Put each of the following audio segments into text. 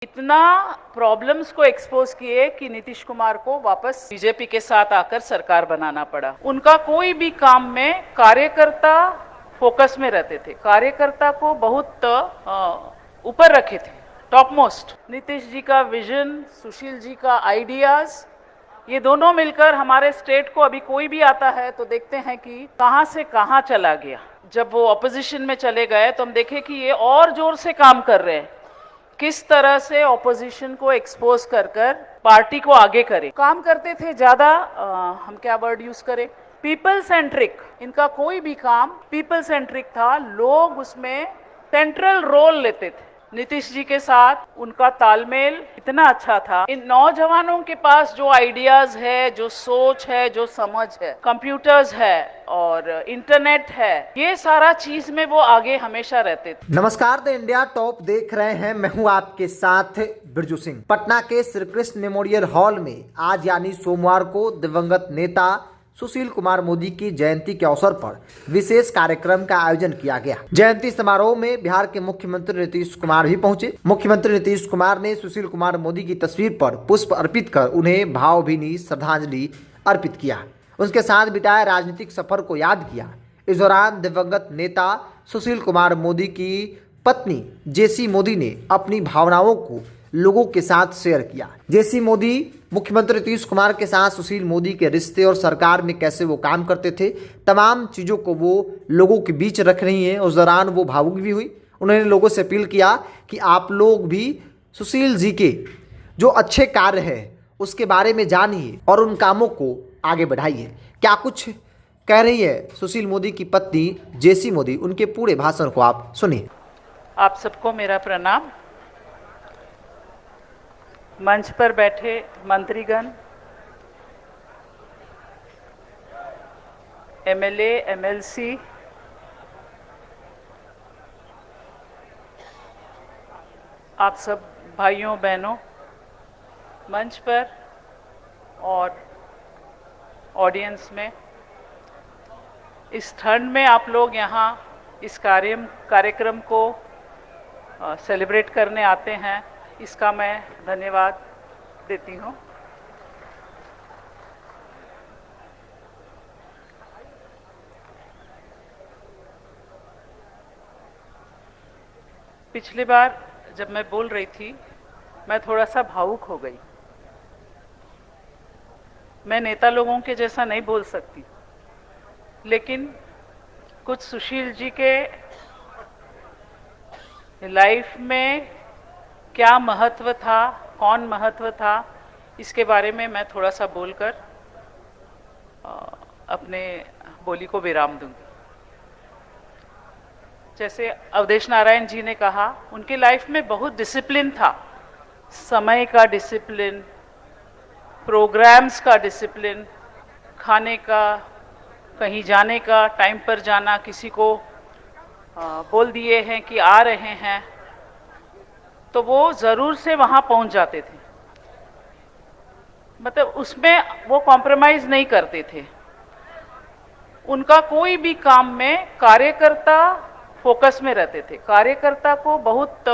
इतना प्रॉब्लम्स को एक्सपोज किए कि नीतीश कुमार को वापस बीजेपी के साथ आकर सरकार बनाना पड़ा। उनका कोई भी काम में कार्यकर्ता फोकस में रहते थे, कार्यकर्ता को बहुत ऊपर रखे थे, टॉप मोस्ट। नीतीश जी का विजन, सुशील जी का आइडियाज, ये दोनों मिलकर हमारे स्टेट को अभी कोई भी आता है तो देखते हैं कि कहां से कहां चला गया। जब वो ऑपोजिशन में चले गए तो हम देखे कि ये और जोर से काम कर रहे हैं, किस तरह से ऑपोजिशन को एक्सपोज कर कर पार्टी को आगे करे। काम करते थे ज्यादा, हम क्या वर्ड यूज करें, पीपल सेंट्रिक। इनका कोई भी काम पीपल सेंट्रिक था, लोग उसमें सेंट्रल रोल लेते थे। नीतीश जी के साथ उनका तालमेल इतना अच्छा था। इन नौजवानों के पास जो आइडियाज है, जो सोच है, जो समझ है, कंप्यूटर्स है और इंटरनेट है, ये सारा चीज में वो आगे हमेशा रहते थे। नमस्कार, द इंडिया टॉप देख रहे हैं। मैं हूं आपके साथ बिरजू सिंह। पटना के श्री कृष्ण मेमोरियल हॉल में आज यानी सोमवार को दिवंगत नेता सुशील कुमार मोदी की जयंती के अवसर पर विशेष कार्यक्रम का आयोजन किया गया। जयंती समारोह में बिहार के मुख्यमंत्री नीतीश कुमार भी पहुंचे। मुख्यमंत्री नीतीश कुमार ने सुशील कुमार मोदी की तस्वीर पर पुष्प अर्पित कर उन्हें भावभीनी श्रद्धांजलि अर्पित किया। उसके साथ बिताए राजनीतिक सफर को याद किया। इस दौरान दिवंगत नेता सुशील कुमार मोदी की पत्नी जेसी मोदी ने अपनी भावनाओं को लोगों के साथ शेयर किया। जेसी मोदी मुख्यमंत्री नीतीश कुमार के साथ सुशील मोदी के रिश्ते और सरकार में कैसे वो काम करते थे, तमाम चीज़ों को वो लोगों के बीच रख रही हैं। उस दौरान वो भावुक भी हुई। उन्होंने लोगों से अपील किया कि आप लोग भी सुशील जी के जो अच्छे कार्य हैं उसके बारे में जानिए और उन कामों को आगे बढ़ाइए। क्या कुछ कह रही है सुशील मोदी की पत्नी जेसी मोदी, उनके पूरे भाषण को आप सुनिए। आप सबको मेरा प्रणाम। मंच पर बैठे मंत्रीगण, एमएलए, एमएलसी, आप सब भाइयों बहनों मंच पर और ऑडियंस में, इस ठंड में आप लोग यहाँ इस कार्यक्रम को सेलिब्रेट करने आते हैं, इसका मैं धन्यवाद देती हूँ। पिछली बार जब मैं बोल रही थी, मैं थोड़ा सा भावुक हो गई। मैं नेता लोगों के जैसा नहीं बोल सकती, लेकिन कुछ सुशील जी के लाइफ में क्या महत्व था, कौन महत्व था, इसके बारे में मैं थोड़ा सा बोलकर अपने बोली को विराम दूंगी। जैसे अवधेश नारायण जी ने कहा, उनकी लाइफ में बहुत डिसिप्लिन था, समय का डिसिप्लिन, प्रोग्राम्स का डिसिप्लिन, खाने का, कहीं जाने का, टाइम पर जाना, किसी को बोल दिए हैं कि आ रहे हैं तो वो ज़रूर से वहाँ पहुँच जाते थे। मतलब उसमें वो कॉम्प्रोमाइज़ नहीं करते थे। उनका कोई भी काम में कार्यकर्ता फोकस में रहते थे, कार्यकर्ता को बहुत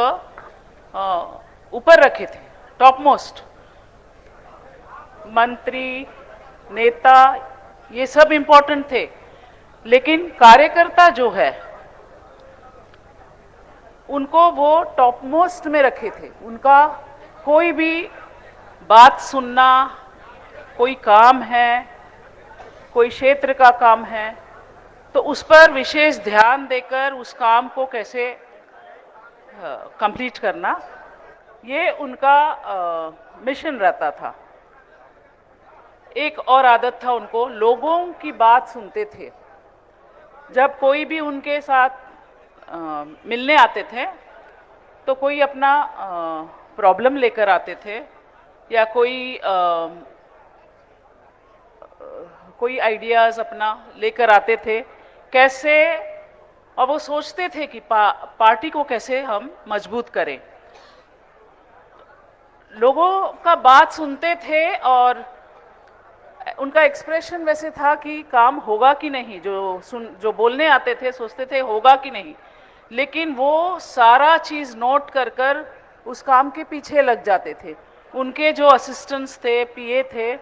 ऊपर रखे थे, टॉप मोस्ट। मंत्री, नेता, ये सब इम्पोर्टेंट थे, लेकिन कार्यकर्ता जो है उनको वो टॉप मोस्ट में रखे थे। उनका कोई भी बात सुनना, कोई काम है, कोई क्षेत्र का काम है, तो उस पर विशेष ध्यान देकर उस काम को कैसे कंप्लीट करना, ये उनका मिशन रहता था। एक और आदत था उनको, लोगों की बात सुनते थे। जब कोई भी उनके साथ मिलने आते थे तो कोई अपना प्रॉब्लम लेकर आते थे या कोई आइडियाज़ अपना लेकर आते थे कैसे, और वो सोचते थे कि पार्टी को कैसे हम मजबूत करें। लोगों का बात सुनते थे और उनका एक्सप्रेशन वैसे था कि काम होगा कि नहीं, जो बोलने आते थे सोचते थे होगा कि नहीं, लेकिन वो सारा चीज़ नोट कर कर उस काम के पीछे लग जाते थे। उनके जो असिस्टेंट्स थे, पीए थे,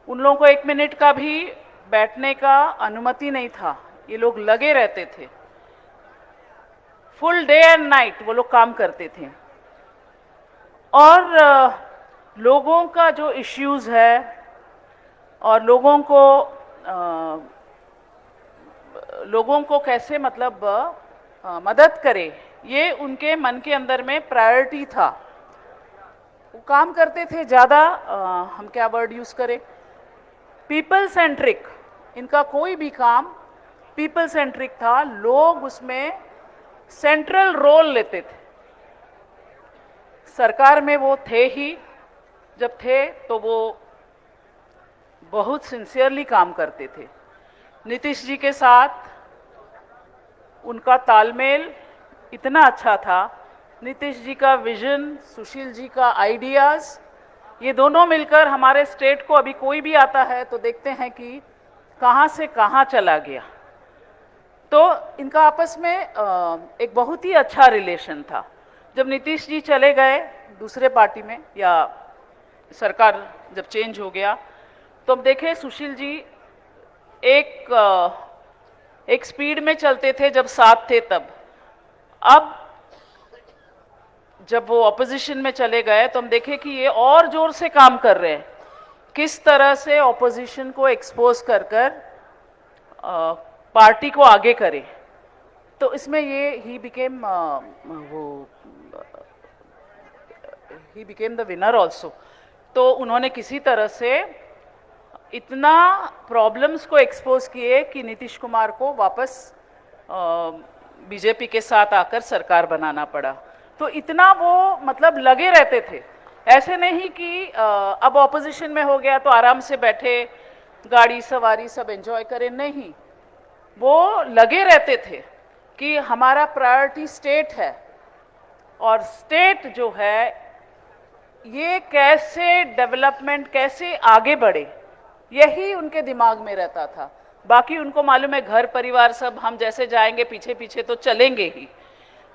उन लोगों को 1 मिनट का भी बैठने का अनुमति नहीं था। ये लोग लगे रहते थे, फुल डे एंड नाइट वो लोग काम करते थे। और लोगों का जो इश्यूज है और लोगों को कैसे मतलब मदद करे, ये उनके मन के अंदर में प्रायोरिटी था। वो काम करते थे ज़्यादा, हम क्या वर्ड यूज़ करें, पीपल सेंट्रिक। इनका कोई भी काम पीपल सेंट्रिक था। लोग उसमें सेंट्रल रोल लेते थे। सरकार में वो थे ही, जब थे तो वो बहुत सिंसियरली काम करते थे। नीतीश जी के साथ उनका तालमेल इतना अच्छा था। नीतीश जी का विजन, सुशील जी का आइडियाज़, ये दोनों मिलकर हमारे स्टेट को अभी कोई भी आता है तो देखते हैं कि कहाँ से कहाँ चला गया। तो इनका आपस में एक बहुत ही अच्छा रिलेशन था। जब नीतीश जी चले गए दूसरे पार्टी में, या सरकार जब चेंज हो गया, तो हम देखें सुशील जी एक स्पीड में चलते थे जब साथ थे तब। अब जब वो ऑपोजिशन में चले गए तो हम देखें कि ये और जोर से काम कर रहे हैं, किस तरह से ऑपोजिशन को एक्सपोज कर कर पार्टी को आगे करे। तो इसमें ये he became the winner also. तो उन्होंने किसी तरह से इतना प्रॉब्लम्स को एक्सपोज किए कि नीतीश कुमार को वापस बीजेपी के साथ आकर सरकार बनाना पड़ा। तो इतना वो मतलब लगे रहते थे। ऐसे नहीं कि अब ऑपोजिशन में हो गया तो आराम से बैठे, गाड़ी सवारी सब एंजॉय करें, नहीं। वो लगे रहते थे कि हमारा प्रायोरिटी स्टेट है, और स्टेट जो है ये कैसे डेवलपमेंट, कैसे आगे बढ़े, यही उनके दिमाग में रहता था। बाकी उनको मालूम है घर परिवार सब हम जैसे जाएंगे पीछे पीछे तो चलेंगे ही,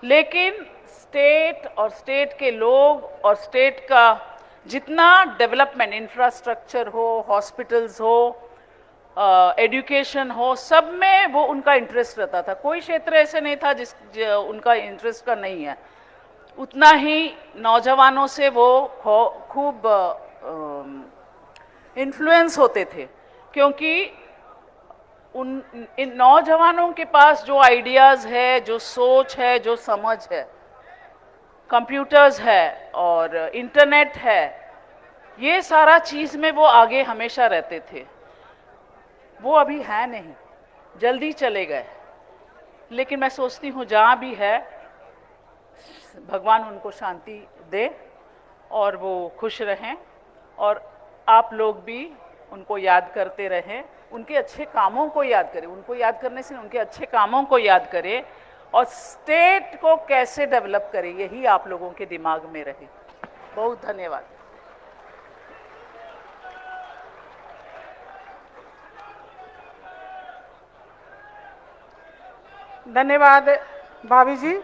लेकिन स्टेट और स्टेट के लोग और स्टेट का जितना डेवलपमेंट, इंफ्रास्ट्रक्चर हो, हॉस्पिटल्स हो, एजुकेशन हो, सब में वो उनका इंटरेस्ट रहता था। कोई क्षेत्र ऐसे नहीं था उनका इंटरेस्ट का नहीं है। उतना ही नौजवानों से वो खूब इन्फ्लुएंस होते थे, क्योंकि इन नौजवानों के पास जो आइडियाज़ है, जो सोच है, जो समझ है, कंप्यूटर्स है और इंटरनेट है, ये सारा चीज़ में वो आगे हमेशा रहते थे। वो अभी है नहीं, जल्दी चले गए। लेकिन मैं सोचती हूँ जहाँ भी है भगवान उनको शांति दे और वो खुश रहें, और आप लोग भी उनको याद करते रहें, उनके अच्छे कामों को याद करें। उनको याद करने से उनके अच्छे कामों को याद करें, और स्टेट को कैसे डेवलप करें, यही आप लोगों के दिमाग में रहे। बहुत धन्यवाद। धन्यवाद भाभी जी।